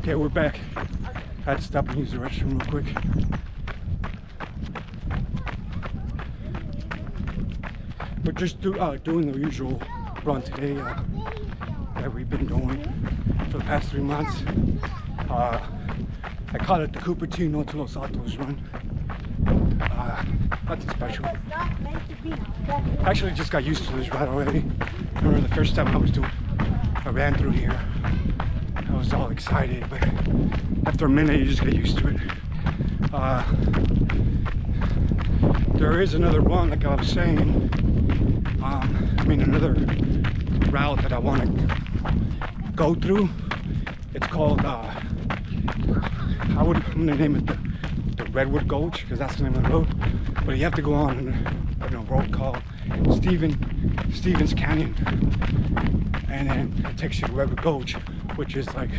Okay, we're back. I had to stop and use the restroom real quick. We're just doing the usual run today that we've been doing for the past 3 months. I call it the Cupertino to Los Altos run. Nothing special. I actually just got used to this ride already. I remember the first time I ran through here. I was all excited, but after a minute you just get used to it. There is another one, like I was saying. Another route that I want to go through. It's called, I'm gonna name it the Redwood Gulch, because that's the name of the road. But you have to go on a road called Stevens Canyon, and then it takes you to Redwood Gulch, which is like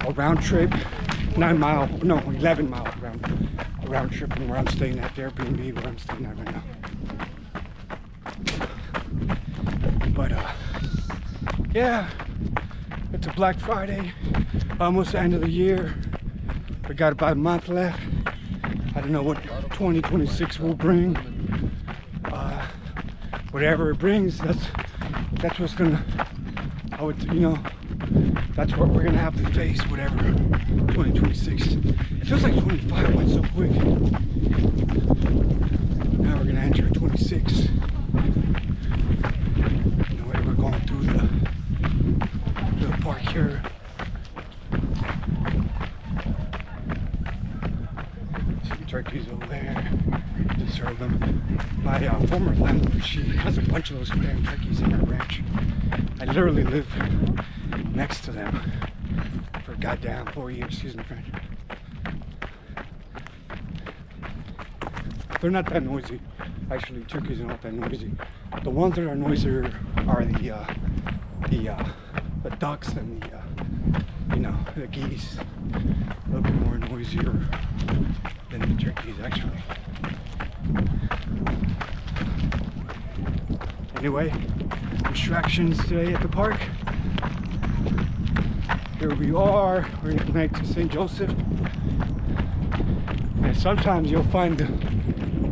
a round trip, 11 mile round trip from where I'm staying at the Airbnb where I'm staying at right now. But yeah, it's a Black Friday, almost the end of the year. We got about a month left. I don't know what 2026 will bring. Whatever it brings, that's what's gonna, that's what we're gonna have to face, whatever 2026. It feels like 25 went so quick. Now we're gonna enter 26. We're going through the park here. Some turkeys over there to serve them. My former landlord, she has a bunch of those damn turkeys in her ranch. I literally live next to them for goddamn 4 years, excuse me, French. They're not that noisy. Actually, turkeys are not that noisy. The ones that are noisier are the ducks and the geese. A little bit more noisier than the turkeys, actually. Anyway, distractions today at the park. Here we are. We're next to St. Joseph. And sometimes you'll find the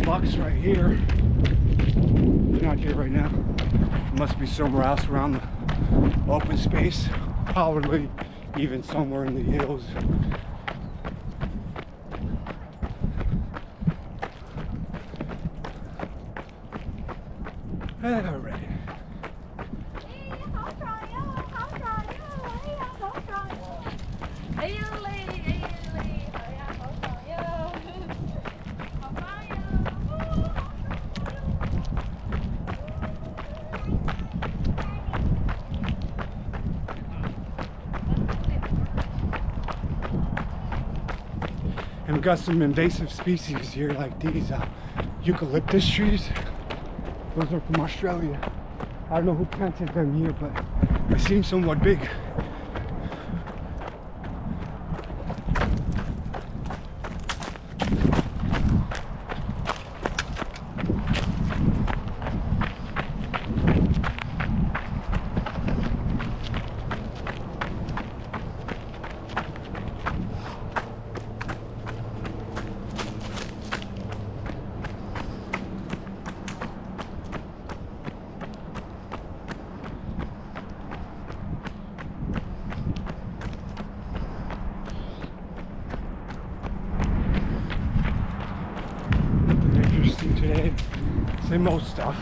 box right here. It's not here right now. It must be somewhere else around the open space. Probably even somewhere in the hills. Alright. And we got some invasive species here, like these eucalyptus trees. Those are from Australia. I don't know who planted them here, but they seem somewhat big. Today, same old stuff,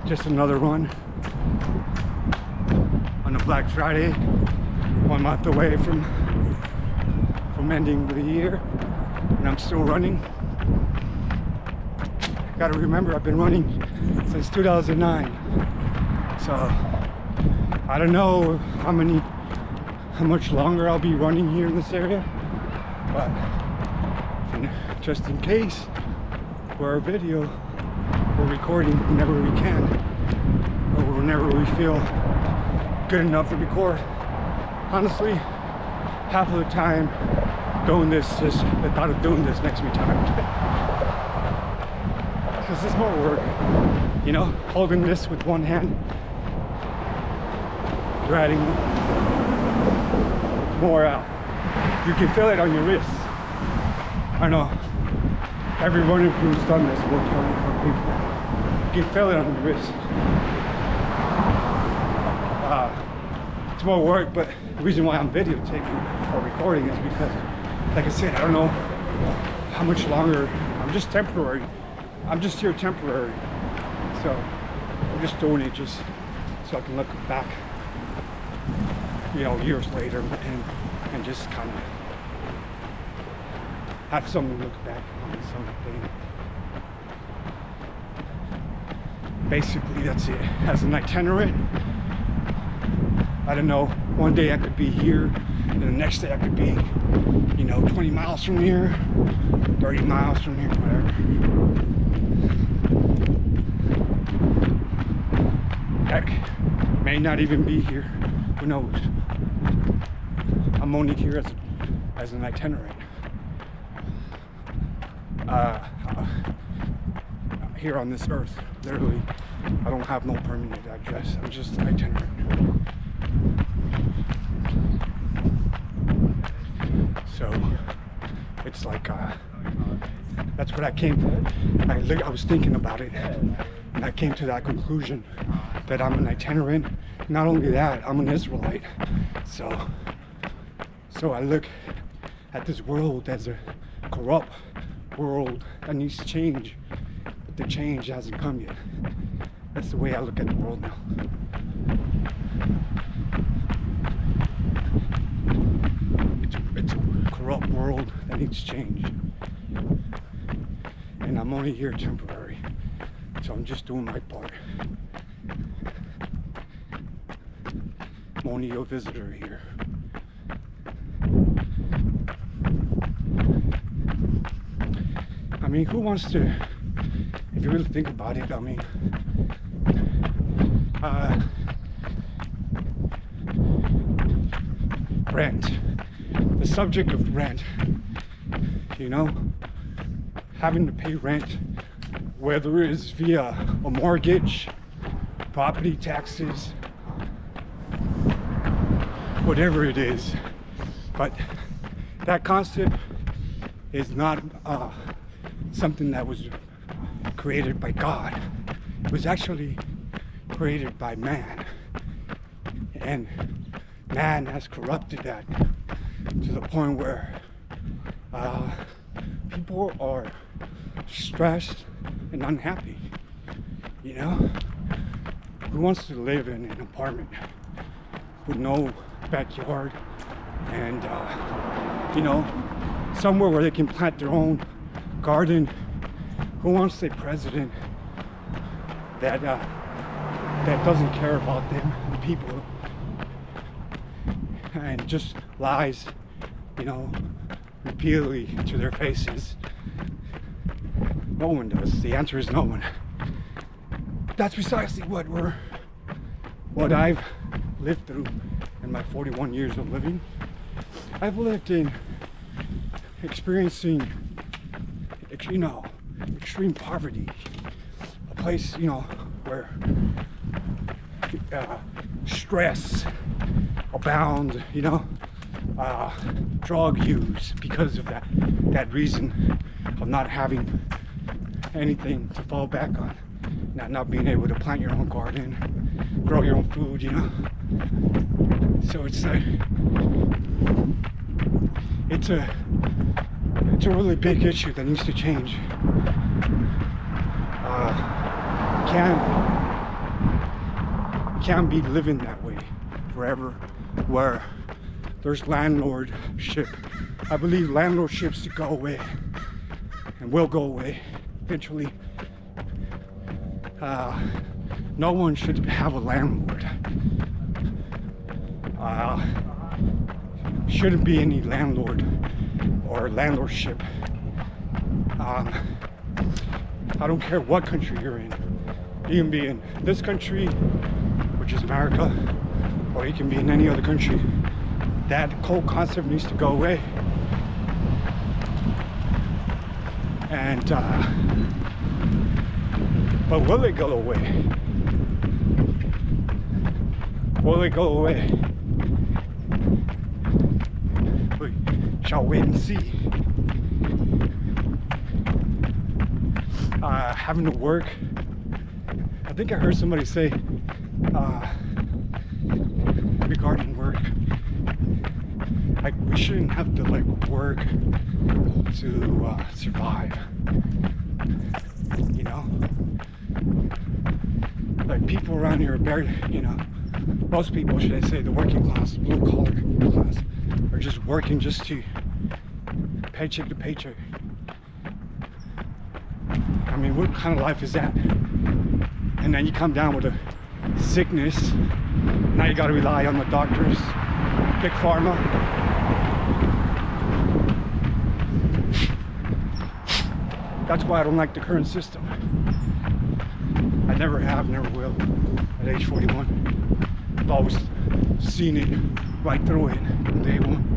just another run on a Black Friday, 1 month away from ending the year, and I'm still running. Gotta remember, I've been running since 2009, so I don't know how much longer I'll be running here in this area, but just in case, for our video, we're recording whenever we can, or whenever we feel good enough to record. Honestly, half of the time doing this, just the thought of doing this makes me tired. Because it's more work, holding this with one hand, dragging more out. You can feel it on your wrist. I know everyone who's done this will tell you completely. You can feel it on your wrist. It's more work, but the reason why I'm videotaping or recording is because, like I said, I don't know how much longer. I'm just temporary. I'm just here temporary. So I'm just doing it just so I can look back, you know, years later and just kind of have something to look back on, something. Basically, that's it. As an itinerant, I don't know, one day I could be here, and the next day I could be, you know, 20 miles from here, 30 miles from here, whatever. Heck, may not even be here, who knows. I'm only here as an itinerant. Here on this earth, literally, I don't have no permanent address. I'm just an itinerant. So it's like that's what I came to. I was thinking about it, and I came to that conclusion that I'm an itinerant. Not only that, I'm an Israelite. So I look at this world as a corrupt world that needs to change, but the change hasn't come yet. That's the way I look at the world now. It's a corrupt world that needs change, and I'm only here temporary, so I'm just doing my part. I'm only a visitor here. I mean, who wants to, if you really think about it, I mean, rent, the subject of rent, you know, having to pay rent, whether it's via a mortgage, property taxes, whatever it is, but that concept is not something that was created by God. It was actually created by man, and man has corrupted that to the point where people are stressed and unhappy. You know, who wants to live in an apartment with no backyard and you know, somewhere where they can plant their own garden? Who wants a president that doesn't care about them, the people, and just lies, you know, repeatedly to their faces? No one does. The answer is no one. That's precisely what I've lived through in my 41 years of living. I've lived in experiencing, you know, extreme poverty, a place, you know, where stress abounds, you know, drug use because of that reason of not having anything to fall back on, not being able to plant your own garden, grow your own food, you know. So it's a really big issue that needs to change. Can't be living that way forever, where there's landlordship. I believe landlordships to go away, and will go away eventually. No one should have a landlord. Shouldn't be any landlord or landlordship. I don't care what country you're in. You can be in this country, which is America, or you can be in any other country. That whole concept needs to go away. And but will it go away? Will it go away? I'll wait and see. Having to work, I think I heard somebody say regarding work, like we shouldn't have to like work to survive, you know? Like people around here are very, you know, most people, should I say, the working class, blue collar class, are just working just to paycheck to paycheck. I mean, what kind of life is that? And then you come down with a sickness. Now you got to rely on the doctors, big pharma. That's why I don't like the current system. I never have, never will. At age 41, I've always seen it right through it from day one.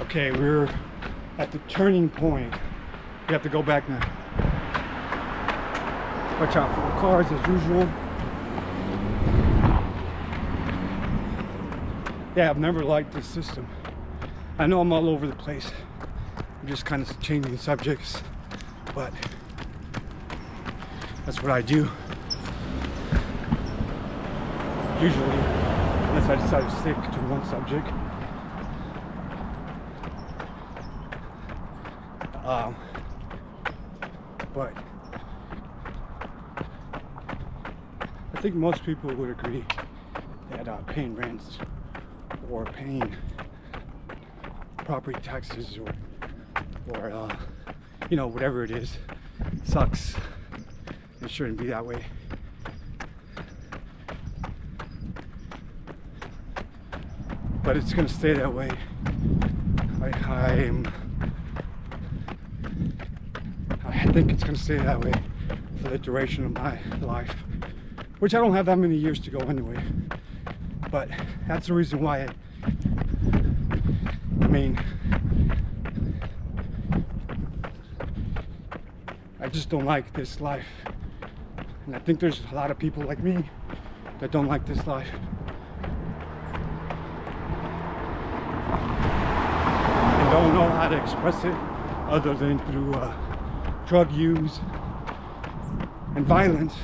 Okay, we're at the turning point. We have to go back now. Watch out for the cars as usual. Yeah, I've never liked this system. I know I'm all over the place. I'm just kind of changing subjects, but that's what I do. Usually, unless I decide to stick to one subject. But I think most people would agree that paying rents or paying property taxes or you know, whatever it is, sucks. It shouldn't be that way. But it's gonna stay that way. I think it's gonna stay that way for the duration of my life, which I don't have that many years to go anyway. But that's the reason why I just don't like this life. And I think there's a lot of people like me that don't like this life. And don't know how to express it other than through drug use and violence.